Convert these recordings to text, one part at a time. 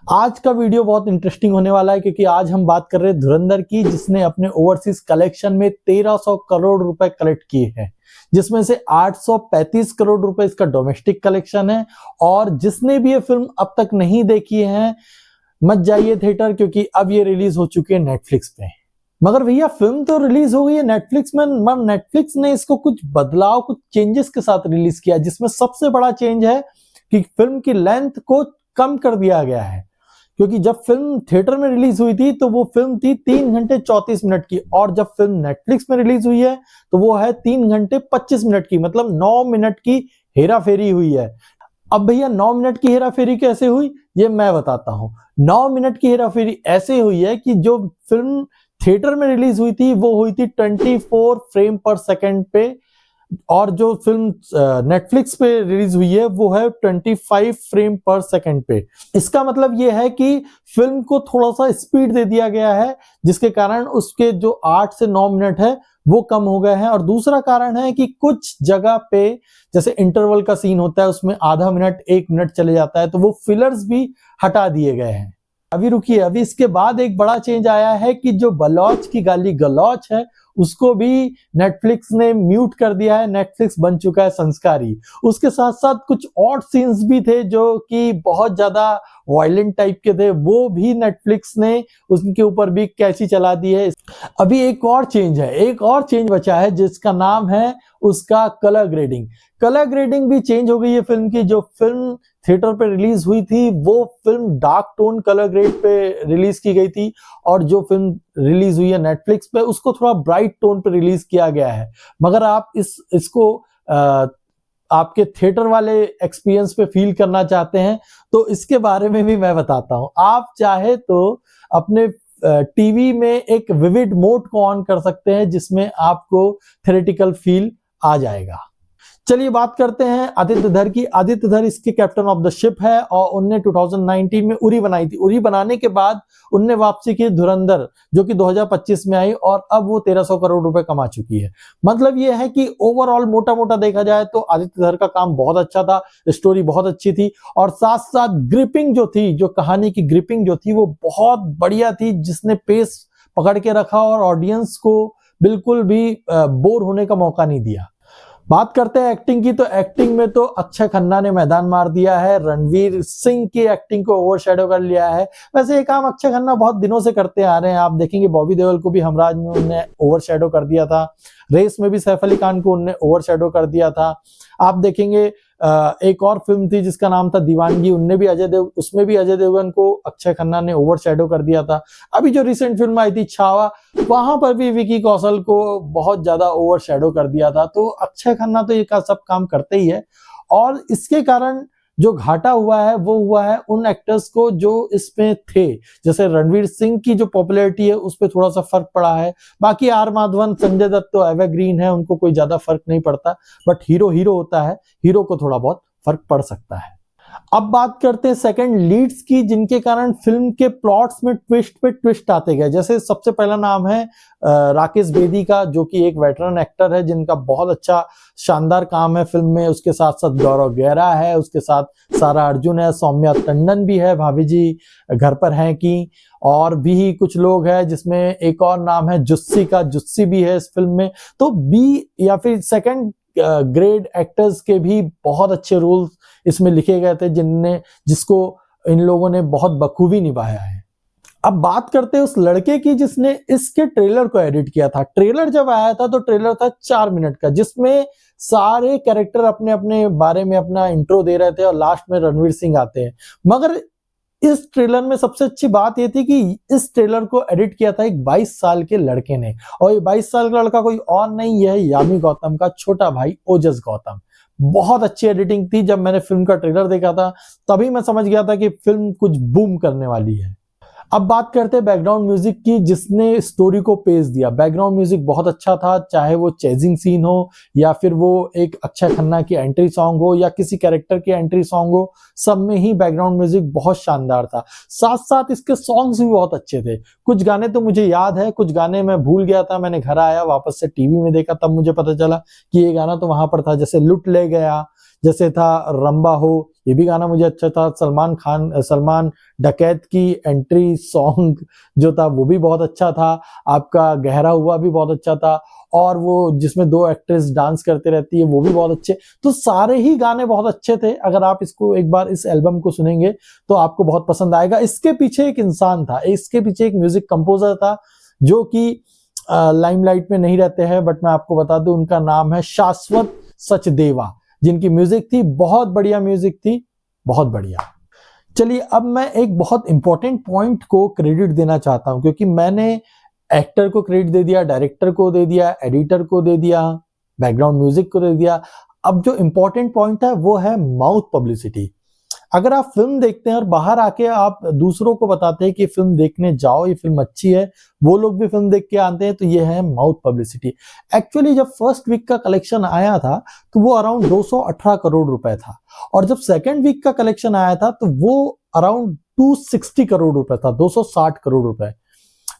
आज का वीडियो बहुत इंटरेस्टिंग होने वाला है क्योंकि आज हम बात कर रहे हैं धुरंधर की, जिसने अपने ओवरसीज कलेक्शन में 1300 करोड़ रुपए कलेक्ट किए हैं, जिसमें से 835 करोड़ रुपए इसका डोमेस्टिक कलेक्शन है। और जिसने भी ये फिल्म अब तक नहीं देखी है, मत जाइए थिएटर, क्योंकि अब ये रिलीज हो चुकी है नेटफ्लिक्स पे। मगर भैया फिल्म तो रिलीज हो गई है नेटफ्लिक्स में, मगर नेटफ्लिक्स ने इसको कुछ बदलाव, कुछ चेंजेस के साथ रिलीज किया, जिसमें सबसे बड़ा चेंज है कि फिल्म की लेंथ को कम कर दिया गया है। क्योंकि जब फिल्म थिएटर में रिलीज हुई थी तो वो फिल्म थी 3 घंटे 34 मिनट की, और जब फिल्म नेटफ्लिक्स में रिलीज हुई है तो वो है 3 घंटे 25 मिनट की, मतलब 9 मिनट की हेरा फेरी हुई है। अब भैया 9 मिनट की हेरा फेरी कैसे हुई ये मैं बताता हूं। 9 मिनट की हेरा फेरी ऐसे हुई है कि जो फिल्म थिएटर में रिलीज हुई थी वो हुई थी 24 फ्रेम पर सेकंड पे, और जो फिल्म नेटफ्लिक्स पे रिलीज हुई है वो है 25 फ्रेम पर सेकंड पे। इसका मतलब ये है कि फिल्म को थोड़ा सा स्पीड दे दिया गया है, जिसके कारण उसके जो 8 से 9 मिनट है वो कम हो गए हैं। और दूसरा कारण है कि कुछ जगह पे जैसे इंटरवल का सीन होता है उसमें आधा मिनट 1 मिनट चले जाता है, तो वो फिलर्स भी हटा दिए गए हैं। अभी रुकिए, अभी इसके बाद एक बड़ा चेंज आया है कि जो बलौच की गाली गलौच है उसको भी नेटफ्लिक्स ने म्यूट कर दिया है। नेटफ्लिक्स बन चुका है संस्कारी। उसके साथ साथ कुछ और सीन्स भी थे जो कि बहुत ज्यादा वायलेंट टाइप के थे, वो भी नेटफ्लिक्स ने उनके ऊपर भी कैची चला दी है। अभी एक और चेंज है, एक और चेंज बचा है जिसका नाम है उसका कलर ग्रेडिंग। कलर ग्रेडिंग भी चेंज हो गई है फिल्म की। जो फिल्म थिएटर पे रिलीज हुई थी वो film dark tone colour grade pay release की गई थी, और जो फिल्म रिलीज हुई है नेटफ्लिक्स पे उसको थोड़ा ब्राइट टोन पे रिलीज किया गया है। मगर आप इसको आपके थिएटर वाले एक्सपीरियंस पे फील करना चाहते हैं तो इसके बारे में भी मैं बताता हूं। आप चाहे तो अपने टीवी में एक विविड मोड को ऑन कर सकते हैं, जिसमें आपको थिएटिकल फील आ जाएगा। चलिए बात करते हैं आदित्य धर की। आदित्य धर इसके कैप्टन ऑफ द शिप है, और उनने 2019 में उरी बनाई थी। उरी बनाने के बाद उनने वापसी की धुरंधर, जो कि 2025 में आई, और अब वो 1300 करोड़ रुपए कमा चुकी है। मतलब ये है कि ओवरऑल मोटा मोटा देखा जाए तो आदित्य धर का काम बहुत अच्छा था, स्टोरी बहुत अच्छी थी, और साथ साथ ग्रिपिंग जो थी, जो कहानी की ग्रिपिंग जो थी वो बहुत बढ़िया थी, जिसने पेस पकड़ के रखा और ऑडियंस को बिल्कुल भी बोर होने का मौका नहीं दिया। बात करते हैं एक्टिंग की, तो एक्टिंग में तो अक्षय खन्ना ने मैदान मार दिया है। रणवीर सिंह की एक्टिंग को ओवरशैडो कर लिया है। वैसे ये काम अक्षय खन्ना बहुत दिनों से करते आ रहे हैं। आप देखेंगे बॉबी देओल को भी हमराज में उन्होंने ओवरशैडो कर दिया था, रेस में भी सैफ अली खान को उन्होंने ओवरशैडो कर दिया था। आप देखेंगे एक और फिल्म थी जिसका नाम था दीवानगी, उसमें भी अजय देवगन को अक्षय खन्ना ने ओवरशैडो कर दिया था। अभी जो रिसेंट फिल्म आई थी छावा, वहां पर भी विकी कौशल को बहुत ज्यादा ओवरशैडो कर दिया था। तो अक्षय खन्ना तो ये सब काम करते ही है, और इसके कारण जो घाटा हुआ है वो हुआ है उन एक्टर्स को जो इसमें थे। जैसे रणवीर सिंह की जो पॉपुलैरिटी है उस पर थोड़ा सा फर्क पड़ा है। बाकी आर माधवन, संजय दत्त तो एवरग्रीन है, उनको कोई ज्यादा फर्क नहीं पड़ता। बट हीरो हीरो होता है, हीरो को थोड़ा बहुत फर्क पड़ सकता है। अब बात करते हैं सेकंड लीड्स की, जिनके कारण फिल्म के प्लॉट्स में ट्विस्ट पे ट्विस्ट आते गए। जैसे सबसे पहला नाम है राकेश बेदी का, जो कि एक वेटरन एक्टर है जिनका बहुत अच्छा शानदार काम है फिल्म में। उसके साथ साथ गौरव गहरा है, उसके साथ सारा अर्जुन है, सौम्या टंडन भी है, भाभी जी घर पर हैं की, और भी कुछ लोग हैं, जिसमें एक और नाम है जुस्सी का, जुस्सी भी है इस फिल्म में। तो बी या फिर सेकंड ग्रेड एक्टर्स के भी बहुत अच्छे रोल्स इसमें लिखे गए थे, जिसको इन लोगों ने बहुत बखूबी निभाया है। अब बात करते हैं उस लड़के की जिसने इसके ट्रेलर को एडिट किया था। ट्रेलर जब आया था तो ट्रेलर था 4 मिनट का, जिसमें सारे कैरेक्टर अपने अपने बारे में अपना इंट्रो दे रहे थे, और लास्ट में रणवीर सिंह आते हैं। मगर इस ट्रेलर में सबसे अच्छी बात यह थी कि इस ट्रेलर को एडिट किया था एक 22 साल के लड़के ने, और ये 22 साल का लड़का कोई और नहीं है, यामी गौतम का छोटा भाई ओजस गौतम। बहुत अच्छी एडिटिंग थी। जब मैंने फिल्म का ट्रेलर देखा था तभी मैं समझ गया था कि फिल्म कुछ बूम करने वाली है। अब बात करते हैं बैकग्राउंड म्यूजिक की, जिसने स्टोरी को पेश दिया। बैकग्राउंड म्यूजिक बहुत अच्छा था, चाहे वो चेजिंग सीन हो, या फिर वो एक अक्षय खन्ना की एंट्री सॉन्ग हो, या किसी कैरेक्टर की एंट्री सॉन्ग हो, सब में ही बैकग्राउंड म्यूजिक बहुत शानदार था। साथ साथ इसके सॉन्ग्स भी बहुत अच्छे थे। कुछ गाने तो मुझे याद है, कुछ गाने मैं भूल गया था। मैंने घर आया वापस से टीवी में देखा, तब मुझे पता चला कि ये गाना तो वहां पर था। जैसे लुट ले गया, जैसे था रंबा हो, ये भी गाना मुझे अच्छा था। सलमान डकैत की एंट्री सॉन्ग जो था वो भी बहुत अच्छा था। आपका गहरा हुआ भी बहुत अच्छा था, और वो जिसमें दो एक्ट्रेस डांस करते रहती है वो भी बहुत अच्छे। तो सारे ही गाने बहुत अच्छे थे। अगर आप इसको एक बार इस एल्बम को सुनेंगे तो आपको बहुत पसंद आएगा। इसके पीछे एक इंसान था, इसके पीछे एक म्यूजिक कंपोजर था जो कि लाइमलाइट में नहीं रहते हैं, बट मैं आपको बता दूं उनका नाम है शाश्वत सचदेवा, जिनकी म्यूजिक थी बहुत बढ़िया, म्यूजिक थी बहुत बढ़िया। चलिए अब मैं एक बहुत इंपॉर्टेंट पॉइंट को क्रेडिट देना चाहता हूं, क्योंकि मैंने एक्टर को क्रेडिट दे दिया, डायरेक्टर को दे दिया, एडिटर को दे दिया, बैकग्राउंड म्यूजिक को दे दिया। अब जो इंपॉर्टेंट पॉइंट है वो है माउथ पब्लिसिटी। अगर आप फिल्म देखते हैं और बाहर आके आप दूसरों को बताते हैं कि फिल्म देखने जाओ, ये फिल्म अच्छी है, वो लोग भी फिल्म देख के आते हैं, तो ये है माउथ पब्लिसिटी। एक्चुअली जब फर्स्ट वीक का कलेक्शन आया था तो वो अराउंड 218 करोड़ रुपए था, और जब सेकेंड वीक का कलेक्शन आया था तो वो अराउंड 260 करोड़ रुपए था, 260 करोड़ रुपए।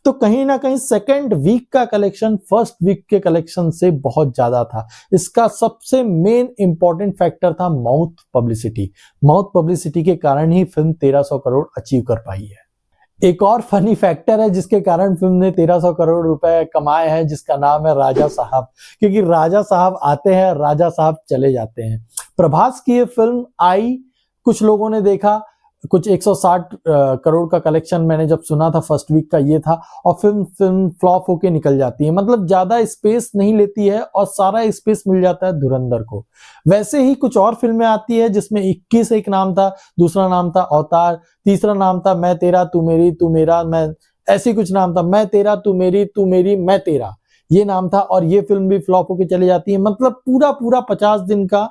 तो कहीं ना कहीं सेकेंड वीक का कलेक्शन फर्स्ट वीक के कलेक्शन से बहुत ज्यादा था। इसका सबसे मेन इंपॉर्टेंट फैक्टर था माउथ पब्लिसिटी। माउथ पब्लिसिटी के कारण ही फिल्म 1300 करोड़ अचीव कर पाई है। एक और फनी फैक्टर है जिसके कारण फिल्म ने 1300 करोड़ रुपए कमाए हैं, जिसका नाम है राजा साहब। क्योंकि राजा साहब आते हैं, राजा साहब चले जाते हैं। प्रभास की ये फिल्म आई, कुछ लोगों ने देखा, कुछ 160 करोड़ का कलेक्शन मैंने जब सुना था फर्स्ट वीक का ये था, और फिल्म फ्लॉप होके निकल जाती है। मतलब ज्यादा स्पेस नहीं लेती है और सारा स्पेस मिल जाता है धुरंधर को। वैसे ही कुछ और फिल्में आती है जिसमें 21 एक नाम था, दूसरा नाम था अवतार, तीसरा नाम था मैं तेरा तू मेरी तू मेरा मैं, ऐसी कुछ नाम था, मैं तेरा तू मेरी मैं तेरा, ये नाम था। और ये फिल्म भी फ्लॉप होके चली जाती है। मतलब पूरा 50 दिन का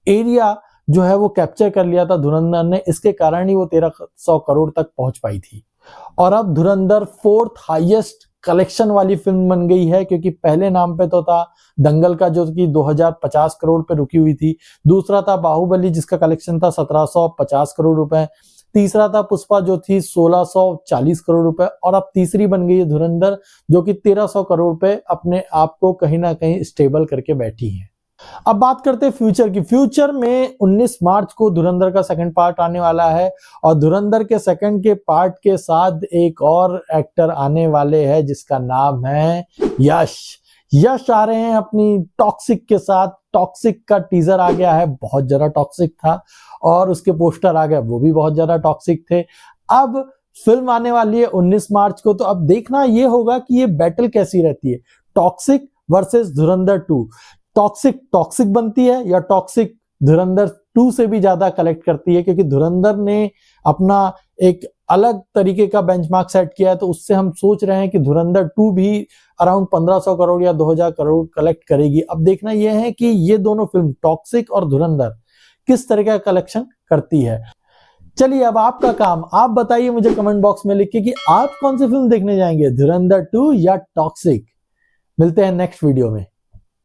एरिया जो है वो कैप्चर कर लिया था धुरंधर ने, इसके कारण ही वो 1300 करोड़ तक पहुंच पाई थी। और अब धुरंधर फोर्थ हाईएस्ट कलेक्शन वाली फिल्म बन गई है, क्योंकि पहले नाम पे तो था दंगल का जो कि 2050 करोड़ पे रुकी हुई थी, दूसरा था बाहुबली जिसका कलेक्शन था 1750 करोड़ रुपए, तीसरा था पुष्पा जो थी 1640 करोड़ रुपए, और अब तीसरी बन गई है धुरंधर जो कि 1300 करोड़ पे अपने आप को कहीं ना कहीं स्टेबल करके बैठी है। अब बात करते हैं फ्यूचर की। फ्यूचर में 19 मार्च को धुरंधर का सेकंड पार्ट आने वाला है, और धुरंधर के सेकंड के पार्ट के साथ एक और एक्टर आने वाले हैं जिसका नाम है यश। यश आ रहे हैं अपनी टॉक्सिक के साथ। टॉक्सिक का टीजर आ गया है, बहुत ज्यादा टॉक्सिक था, और उसके पोस्टर आ गए, वो भी बहुत ज्यादा टॉक्सिक थे। अब फिल्म आने वाली है 19 मार्च को, तो अब देखना ये होगा कि ये बैटल कैसी रहती है, टॉक्सिक वर्सेस धुरंधर 2। टॉक्सिक बनती है या टॉक्सिक धुरंधर 2 से भी ज्यादा कलेक्ट करती है, क्योंकि धुरंधर ने अपना एक अलग तरीके का बेंचमार्क सेट किया है। तो उससे हम सोच रहे हैं कि धुरंधर 2 भी अराउंड 1500 करोड़ या 2000 करोड़ कलेक्ट करेगी। अब देखना यह है कि ये दोनों फिल्म टॉक्सिक और धुरंधर किस तरह का कलेक्शन करती है। चलिए अब आपका काम, आप बताइए मुझे कमेंट बॉक्स में लिख के कि आप कौन सी फिल्म देखने जाएंगे, धुरंधर 2 या टॉक्सिक। मिलते हैं नेक्स्ट वीडियो में।